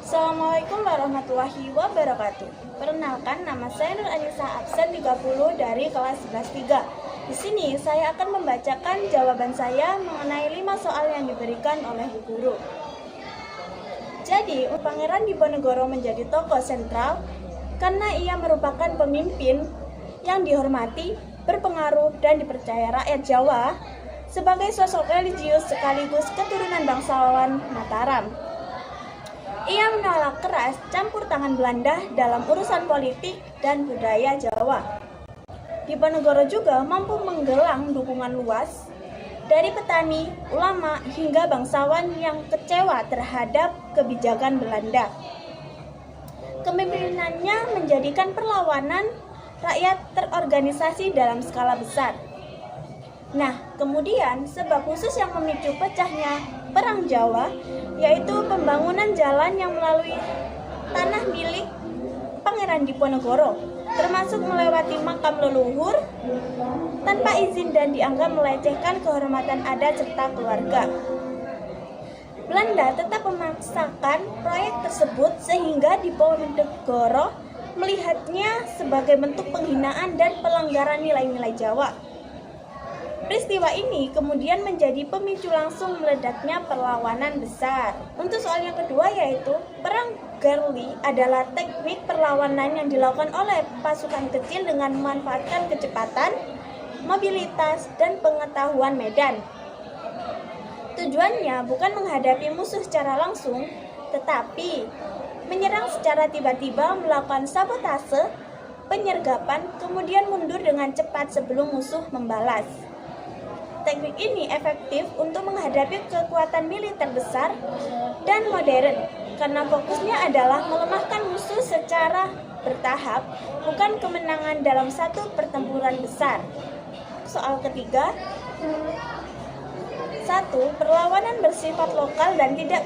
Assalamualaikum warahmatullahi wabarakatuh. Perkenalkan, nama saya Nur Anissa absen 30 dari kelas 11-3. Di sini saya akan membacakan jawaban saya mengenai 5 soal yang diberikan oleh Bu Guru. Jadi, Pangeran Diponegoro menjadi tokoh sentral karena ia merupakan pemimpin yang dihormati, berpengaruh, dan dipercaya rakyat Jawa sebagai sosok religius sekaligus keturunan bangsawan Mataram. Ia menolak keras campur tangan Belanda dalam urusan politik dan budaya Jawa. Diponegoro juga mampu menggalang dukungan luas dari petani, ulama, hingga bangsawan yang kecewa terhadap kebijakan Belanda. Kepemimpinannya menjadikan perlawanan rakyat terorganisasi dalam skala besar. Nah, kemudian sebab khusus yang memicu pecahnya Perang Jawa yaitu pembangunan jalan yang melalui tanah milik Pangeran Diponegoro, termasuk melewati makam leluhur tanpa izin dan dianggap melecehkan kehormatan adat serta keluarga. Belanda tetap memaksakan proyek tersebut sehingga Diponegoro melihatnya sebagai bentuk penghinaan dan pelanggaran nilai-nilai Jawa. Peristiwa ini kemudian menjadi pemicu langsung meledaknya perlawanan besar. Untuk soal yang kedua yaitu Perang Garli adalah teknik perlawanan yang dilakukan oleh pasukan kecil dengan memanfaatkan kecepatan, mobilitas, dan pengetahuan medan. Tujuannya bukan menghadapi musuh secara langsung, tetapi menyerang secara tiba-tiba, melakukan sabotase, penyergapan, kemudian mundur dengan cepat sebelum musuh membalas. Teknik ini efektif untuk menghadapi kekuatan militer besar dan modern karena fokusnya adalah melemahkan musuh secara bertahap, bukan kemenangan dalam satu pertempuran besar. Soal ketiga, 1. Perlawanan bersifat lokal dan tidak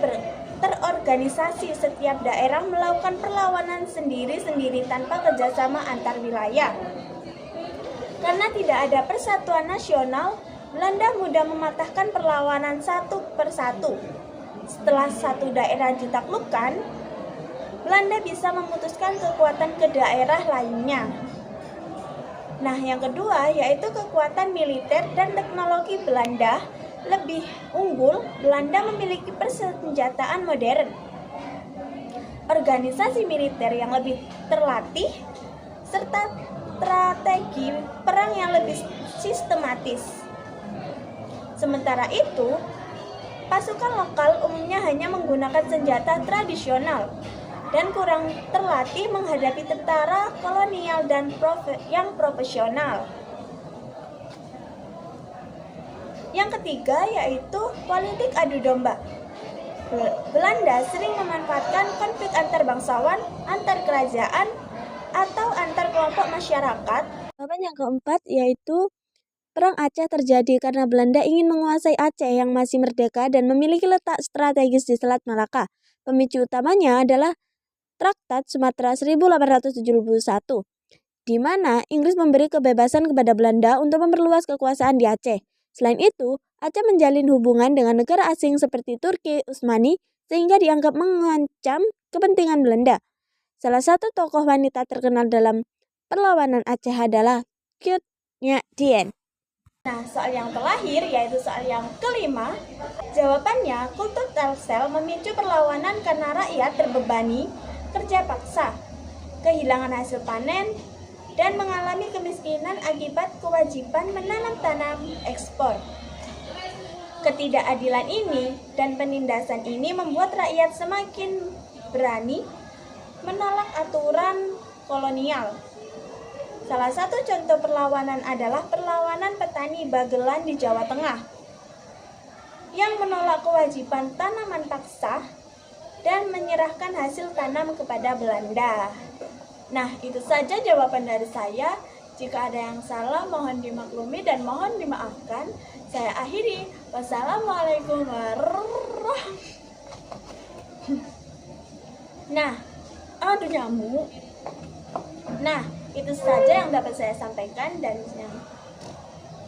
terorganisasi. Setiap daerah melakukan perlawanan sendiri-sendiri tanpa kerjasama antar wilayah. Karena tidak ada persatuan nasional, Belanda mudah mematahkan perlawanan satu persatu. Setelah satu daerah ditaklukkan, Belanda bisa memutuskan kekuatan ke daerah lainnya. Nah, yang kedua yaitu kekuatan militer dan teknologi Belanda lebih unggul. Belanda memiliki persenjataan modern, organisasi militer yang lebih terlatih, serta strategi perang yang lebih sistematis. Sementara itu, pasukan lokal umumnya hanya menggunakan senjata tradisional dan kurang terlatih menghadapi tentara kolonial dan yang profesional. Yang ketiga yaitu politik adu domba. Belanda sering memanfaatkan konflik antar bangsawan, antar kerajaan, atau antar kelompok masyarakat. Jawaban yang keempat yaitu Perang Aceh terjadi karena Belanda ingin menguasai Aceh yang masih merdeka dan memiliki letak strategis di Selat Malaka. Pemicu utamanya adalah Traktat Sumatera 1871, di mana Inggris memberi kebebasan kepada Belanda untuk memperluas kekuasaan di Aceh. Selain itu, Aceh menjalin hubungan dengan negara asing seperti Turki Utsmani sehingga dianggap mengancam kepentingan Belanda. Salah satu tokoh wanita terkenal dalam perlawanan Aceh adalah Kut Nyak Dien. Nah, soal yang terakhir yaitu soal yang kelima, jawabannya kultur Telkomsel memicu perlawanan karena rakyat terbebani kerja paksa, kehilangan hasil panen, dan mengalami kemiskinan akibat kewajiban menanam tanam ekspor. Ketidakadilan ini dan penindasan ini membuat rakyat semakin berani menolak aturan kolonial. Salah satu contoh perlawanan adalah perlawanan petani Bagelan di Jawa Tengah yang menolak kewajiban tanaman paksa dan menyerahkan hasil tanam kepada Belanda. Nah, itu saja jawaban dari saya. Jika ada yang salah, mohon dimaklumi dan mohon dimaafkan. Saya akhiri. Wassalamualaikum warahmatullahi wabarakatuh. Nah, aduh nyamuk. Nah, itu saja yang dapat saya sampaikan dan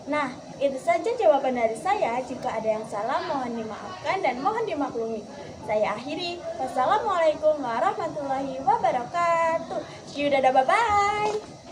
Nah, itu saja jawaban dari saya. Jika ada yang salah, mohon dimaafkan dan mohon dimaklumi. Saya akhiri. Wassalamualaikum warahmatullahi wabarakatuh. See you, dadah, bye-bye.